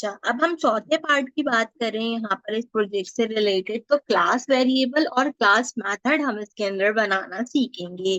अच्छा, अब हम चौथे पार्ट की बात करें यहाँ पर इस प्रोजेक्ट से रिलेटेड, तो क्लास वेरिएबल और क्लास मेथड हम इसके अंदर बनाना सीखेंगे।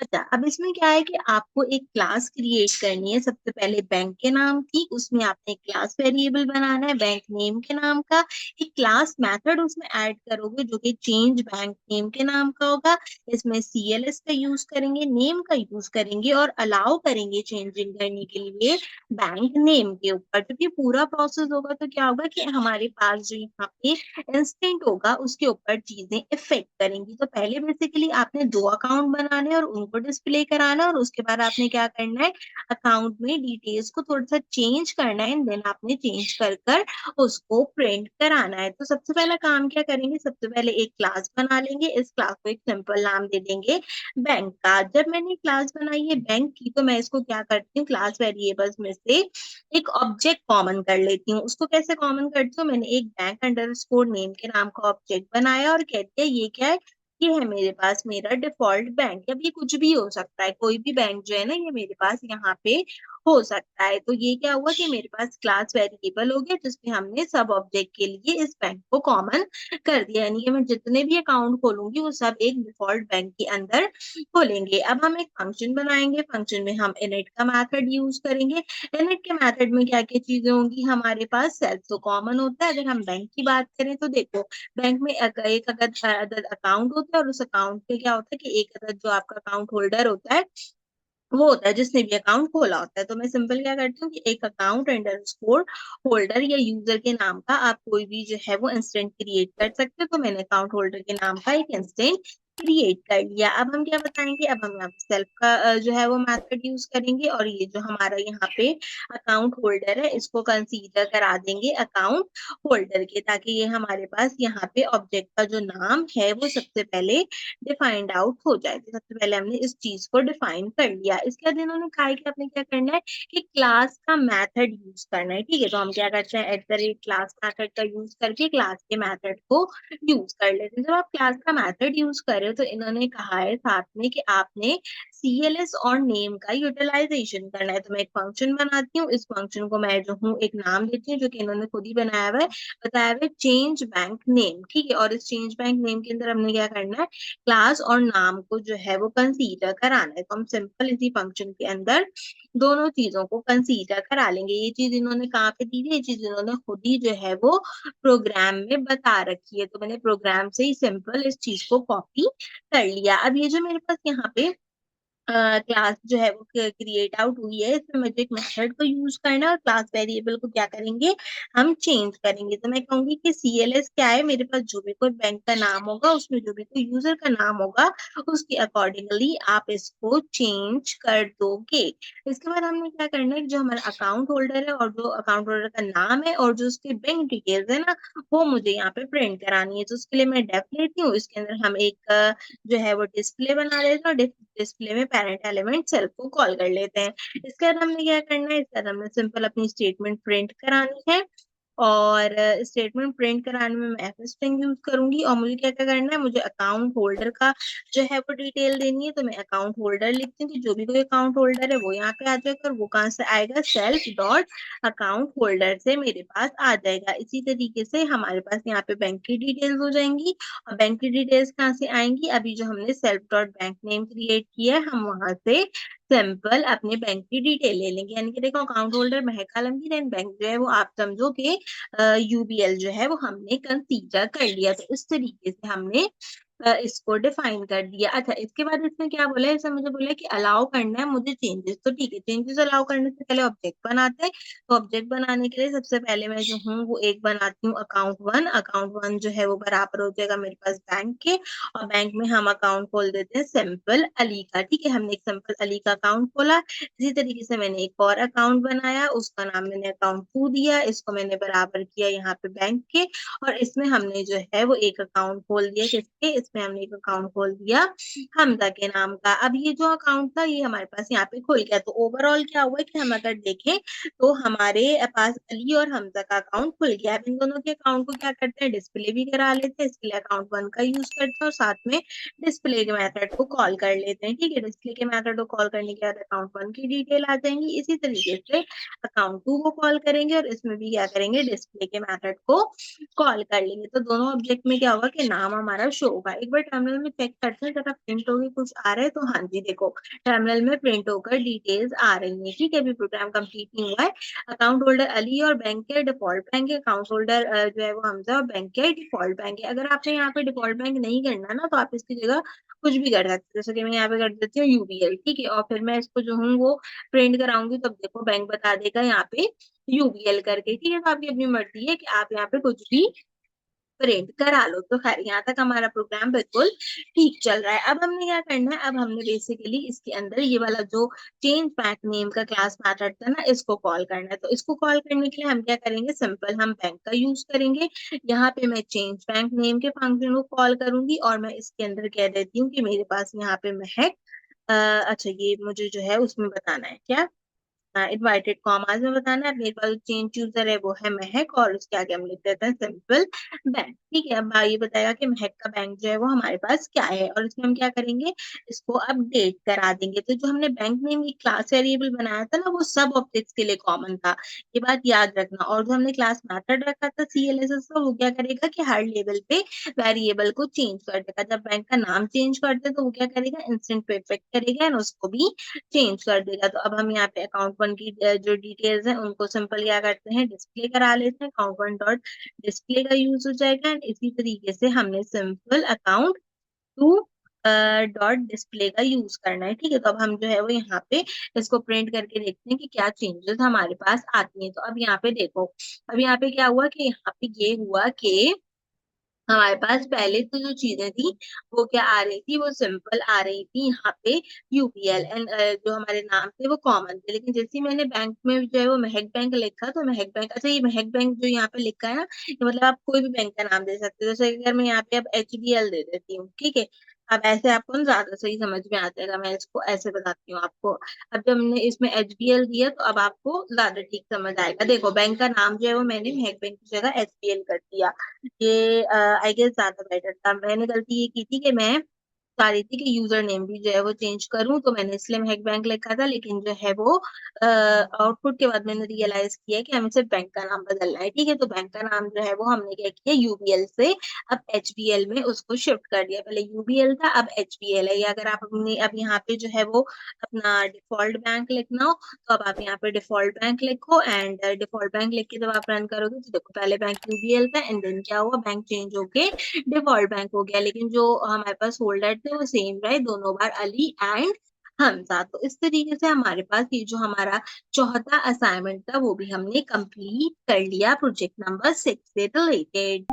अच्छा, अब इसमें क्या है कि आपको एक क्लास क्रिएट करनी है। सबसे पहले बैंक के नाम की, उसमें आपने एक क्लास वेरिएबल बनाना है बैंक नेम के नाम का। एक क्लास मेथड उसमें ऐड करोगे जो कि चेंज बैंक नेम के नाम का होगा। इसमें CLS का यूज करेंगे, नेम का यूज करेंगे और अलाउ करेंगे चेंजिंग करने के लिए बैंक नेम के ऊपर। तो ये पूरा प्रोसेस होगा तो क्या होगा कि हमारे पास जो यहाँ पे इंस्टेंट होगा उसके ऊपर चीजें इफेक्ट करेंगी। तो पहले बेसिकली आपने 2 अकाउंट बनाने हैं और उनको डिस्प्ले कराना है, और उसके बाद आपने क्या करना है, अकाउंट में डिटेल्स को थोड़ा सा चेंज करना है, एंड देन आपने चेंज कर कर उसको प्रिंट कराना है। तो सबसे पहला काम क्या करेंगे, सबसे पहले एक क्लास बना लेंगे। इस क्लास को एक सिंपल नाम दे देंगे बैंक का। जब मैंने क्लास बनाई है बैंक की, तो मैं इसको क्या करती हूँ, क्लास वेरिएबल्स में से एक ऑब्जेक्ट कॉमन कर लेती हूँ। उसको कैसे कॉमन करती हूँ, मैंने एक बैंक अंडरस्कोर नेम के नाम का ऑब्जेक्ट बनाया और कहते हैं ये क्या है, ये है मेरे पास मेरा डिफॉल्ट बैंक। अब ये कुछ भी हो सकता है, कोई भी बैंक जो है ना, ये मेरे पास यहाँ पे हो सकता है। तो ये क्या हुआ कि मेरे पास क्लास वेरिएबल हो गया जिसमें हमने सब ऑब्जेक्ट के लिए इस बैंक को कॉमन कर दिया, यानी कि मैं जितने भी अकाउंट खोलूंगी वो सब एक डिफॉल्ट बैंक के अंदर खोलेंगे। अब हम एक फंक्शन बनाएंगे, फंक्शन में हम इनिट का मेथड यूज करेंगे। इनिट के मेथड में क्या क्या चीजें होंगी हमारे पास, सेल्फ तो कॉमन होता है। अगर हम बैंक की बात करें तो देखो, बैंक में एक अदद अकाउंट होता है, और उस अकाउंट पे क्या होता है कि एक अदद जो आपका अकाउंट होल्डर होता है वो होता है जिसने भी अकाउंट खोला होता है। तो मैं सिंपल क्या करती हूँ कि एक अकाउंट अंडरस्कोर होल्डर या यूजर के नाम का आप कोई भी जो है वो इंस्टेंट क्रिएट कर सकते हो। तो मैंने अकाउंट होल्डर के नाम का एक इंस्टेंट क्रिएट कर लिया। अब हम क्या बताएंगे, अब हम यहाँ पे सेल्फ का जो है वो मेथड यूज करेंगे, और ये जो हमारा यहाँ पे अकाउंट होल्डर है इसको कंसीडर करा देंगे अकाउंट होल्डर के, ताकि ये हमारे पास यहाँ पे ऑब्जेक्ट का जो नाम है वो सबसे पहले डिफाइंड आउट हो जाए। तो सबसे पहले हमने इस चीज को डिफाइन कर लिया। इसके बाद इन्होंने कहा है कि आपने क्या करना है कि क्लास का मेथड यूज करना है। ठीक है, तो हम क्या करते हैं, @ क्लास मेथड का यूज करके क्लास के मेथड को यूज कर लेते हैं। जब आप क्लास का मेथड यूज कर रहे हो तो इन्होंने कहा है साथ में कि आपने CLS और नेम का यूटिलाइजेशन करना है। तो मैं एक फंक्शन बनाती हूँ, इस फंक्शन को मैं जो हूँ एक नाम देती हूँ जो कि इन्होंने खुद ही बनाया हुआ है, बताया हुआ है चेंज बैंक नेम। ठीक है, और इस चेंज बैंक नेम के अंदर हमने क्या करना है, क्लास और नाम को जो है वो कंसीडर कराना है। तो हम सिंपल इसी फंक्शन के अंदर दोनों चीजों को कंसीडर करा लेंगे। ये चीज इन्होंने कहाँ पे दी है, ये चीज इन्होंने खुद ही जो है वो प्रोग्राम में बता रखी है। तो मैंने प्रोग्राम से ही सिंपल इस चीज को कॉपी कर लिया। अब ये जो मेरे पास यहाँ पे क्लास जो है वो क्रिएट आउट हुई है, इसमें मुझे एक मेथड को यूज करना है, और क्लास वेरिएबल को क्या करेंगे, हम चेंज करेंगे। तो मैं कहूंगी कि CLS क्या है, मेरे पास जो भी कोई बैंक का नाम होगा उसमें जो भी कोई यूजर का नाम होगा उसके अकॉर्डिंगली आप इसको चेंज कर दोगे। इसके बाद हमने क्या करना है, जो हमारा अकाउंट होल्डर है और जो अकाउंट होल्डर का नाम है और जो उसके बैंक डिटेल्स है ना, वो मुझे यहाँ पे प्रिंट करानी है। तो उसके लिए मैं डेफ लेती हूँ, इसके अंदर हम एक जो है वो डिस्प्ले बना लेते हैं, और डिस्प्ले में पेरेंट एलिमेंट सेल्फ को कॉल कर लेते हैं। इसके बाद हमने क्या करना है, इसके बाद हमने सिंपल अपनी स्टेटमेंट प्रिंट करानी है, और स्टेटमेंट प्रिंट कराने में मैं एफ स्ट्रिंग यूज करूंगी। और मुझे क्या क्या करना है, मुझे अकाउंट होल्डर का जो है वो डिटेल देनी है। तो मैं अकाउंट होल्डर लिखती हूँ कि जो भी कोई अकाउंट होल्डर है वो यहाँ पे आ जाएगा, और वो कहाँ से आएगा, सेल्फ डॉट अकाउंट होल्डर से मेरे पास आ जाएगा। इसी तरीके से हमारे पास यहाँ पे बैंक की डिटेल्स हो जाएंगी। और बैंक की डिटेल्स कहाँ से आएंगी, अभी जो हमने self dot bank name create किया है हम वहां से सिंपल अपने बैंक की डिटेल ले लेंगे। यानी कि देखो, account holder Mahak Alamgir and bank जो है वो आप समझो कि UBL जो है वो हमने कंसीडर कर लिया। तो इस तरीके से हमने इसको डिफाइन कर दिया। अच्छा, इसके बाद इसमें क्या बोला है, इसमें मुझे बोला है कि अलाउ करना है मुझे चेंजेस। तो ठीक है, चेंजेस अलाउ करने से पहले ऑब्जेक्ट बनाते हैं। तो ऑब्जेक्ट बनाने के लिए सबसे पहले मैं जो हूँ वो एक बनाती हूँ अकाउंट 1। अकाउंट 1 जो है वो बराबर हो जाएगा मेरे पास बैंक के, और बैंक में हम अकाउंट खोल देते हैं सिंपल अली का। ठीक है, हमने एक सिंपल अली का अकाउंट खोला। इसी तरीके से मैंने एक और अकाउंट बनाया, उसका नाम मैंने अकाउंट 2 दिया, इसको मैंने बराबर किया यहाँ पे बैंक के, और इसमें हमने जो है वो एक अकाउंट खोल दिया किसके, इसमें हमने एक अकाउंट खोल दिया हमजा के नाम का। अब ये जो अकाउंट था ये हमारे पास यहाँ पे खुल गया। तो ओवरऑल क्या हुआ कि हम अगर देखें तो हमारे पास अली और हमजा का अकाउंट खुल गया। अब इन दोनों के अकाउंट को क्या करते हैं, डिस्प्ले भी करा लेते हैं। इसके लिए अकाउंट 1 का यूज करते हैं और साथ में डिस्प्ले के मेथड को कॉल कर लेते हैं। ठीक है, डिस्प्ले के मेथड को कॉल करने के बाद अकाउंट 1 की डिटेल आ जाएंगी। इसी तरीके से अकाउंट 2 को कॉल करेंगे और इसमें भी क्या करेंगे, डिस्प्ले के मेथड को कॉल कर लेंगे। तो दोनों ऑब्जेक्ट में क्या होगा कि नाम हमारा शो होगा। एक बार टर्मिनल में चेक करते हैं जरा प्रिंट होगी कुछ आ रहा है। तो हाँ जी, देखो टर्मिनल में प्रिंट होकर डिटेल्स आ रही है। ठीक है, अभी प्रोग्राम कंप्लीट नहीं हुआ है। अकाउंट होल्डर अली और बैंक के डिफॉल्ट बैंक है। अकाउंट होल्डर जो है वो हमजा और बैंक के डिफॉल्ट बैंक है। अगर आपने यहाँ पे डिफॉल्ट बैंक नहीं करना ना तो आप इसकी जगह कुछ भी कर सकते हैं। जैसे कि मैं यहाँ पे कर देती हूँ यूबीएल। ठीक है, और फिर मैं इसको जो हूँ वो प्रिंट कराऊंगी तब देखो बैंक बता देगा यहाँ पे यूबीएल करके। ठीक है, तो आपकी अपनी मर्जी है कि आप यहाँ पे कुछ भी प्रिंट करा लो। तो खैर यहाँ तक हमारा प्रोग्राम बिल्कुल ठीक चल रहा है। अब हमने क्या करना है, अब हमने बेसिकली इसके अंदर ये वाला जो चेंज बैंक नेम का क्लास मैथड था ना, इसको कॉल करना है। तो इसको कॉल करने के लिए हम क्या करेंगे, सिंपल हम बैंक का यूज करेंगे। यहाँ पे मैं चेंज बैंक नेम के फंक्शन को कॉल करूंगी और मैं इसके अंदर कह देती हूँ कि मेरे पास यहाँ पे महक अच्छा ये मुझे जो है उसमें बताना है क्या, इनवाइटेड कॉमास में बताना है। मेरे पास चेंज यूजर है वो है महक और उसके आगे हम लिख देते हैं सिंपल बैंक। ठीक है, अब ये बताएगा कि महक का बैंक जो है वो हमारे पास क्या है और इसमें हम क्या करेंगे, इसको अपडेट करा देंगे। तो जो हमने बैंक नेम की क्लास वेरिएबल बनाया था ना वो सब ऑब्जेक्ट्स के लिए कॉमन था, ये बात याद रखना। और जो हमने क्लास मेथड रखा था CLSS का, वो क्या करेगा कि हर लेवल पे वेरिएबल को चेंज कर देगा। जब बैंक का नाम चेंज करते तो वो क्या करेगा, इंस्टेंट पे इफेक्ट करेगा एंड उसको भी चेंज कर देगा। तो अब हम यहाँ पे अकाउंट 1 की जो डिटेल्स हैं उनको सिंपल क्या करते हैं, डिस्प्ले करा लेते हैं। अकाउंट 1 डॉट डिस्प्ले का यूज हो जाएगा एंड इसी तरीके से हमने सिंपल अकाउंट 2 डॉट डिस्प्ले का यूज करना है। ठीक है, तो अब हम जो है वो यहाँ पे इसको प्रिंट करके देखते हैं कि क्या चेंजेस हमारे पास आती हैं। तो अब यहाँ पे देखो, अब यहाँ पे क्या हुआ कि यहाँ पे ये हुआ कि हमारे पास पहले तो जो चीजें थी वो क्या आ रही थी, वो सिंपल आ रही थी यहाँ पे यूपीएल एंड जो हमारे नाम थे वो कॉमन थे। लेकिन जैसे ही मैंने बैंक में जो है वो महक बैंक लिखा तो महक बैंक, अच्छा ये महक बैंक जो यहाँ पे लिखा है ना, ये मतलब आप कोई भी बैंक का नाम दे सकते हो। जैसे अगर मैं यहाँ पे अब HBL दे देती हूँ, ठीक है, अब ऐसे आपको ना ज्यादा सही समझ में आ जाएगा। मैं इसको ऐसे बताती हूँ आपको। अब जब हमने इसमें HBL दिया तो अब आपको ज्यादा ठीक समझ आएगा। देखो बैंक का नाम जो है वो मैंने महक बैंक की जगह HBL कर दिया। ये आई गेस ज्यादा बेटर था। मैंने गलती ये की थी कि मैं चाह रही थी कि यूजर नेम भी जो है वो चेंज करूं, तो मैंने इसलिए महक बैंक लिखा था। लेकिन जो है वो आउटपुट के बाद मैंने रियलाइज किया कि हमें सिर्फ बैंक का नाम बदलना है। ठीक है, तो बैंक का नाम जो है वो हमने क्या किया, यूबीएल से अब HBL में उसको शिफ्ट कर दिया। पहले यूबीएल था अब HBL है। या अगर आप अपने अब यहाँ पे जो है वो अपना डिफॉल्ट बैंक लिखना हो तो अब आप यहाँ पे डिफॉल्ट बैंक लिखो एंड डिफॉल्ट बैंक लिख के जब आप रन करोगे तो देखो पहले बैंक यूबीएल था एंड देन क्या हुआ, बैंक चेंज होके डिफॉल्ट बैंक हो गया। लेकिन जो हमारे पास होल्डर थे वो सेम रहे दोनों बार, अली एंड हमजा। तो इस तरीके से हमारे पास ये जो हमारा चौथा असाइनमेंट था वो भी हमने कंप्लीट कर लिया प्रोजेक्ट नंबर 6 से रिलेटेड।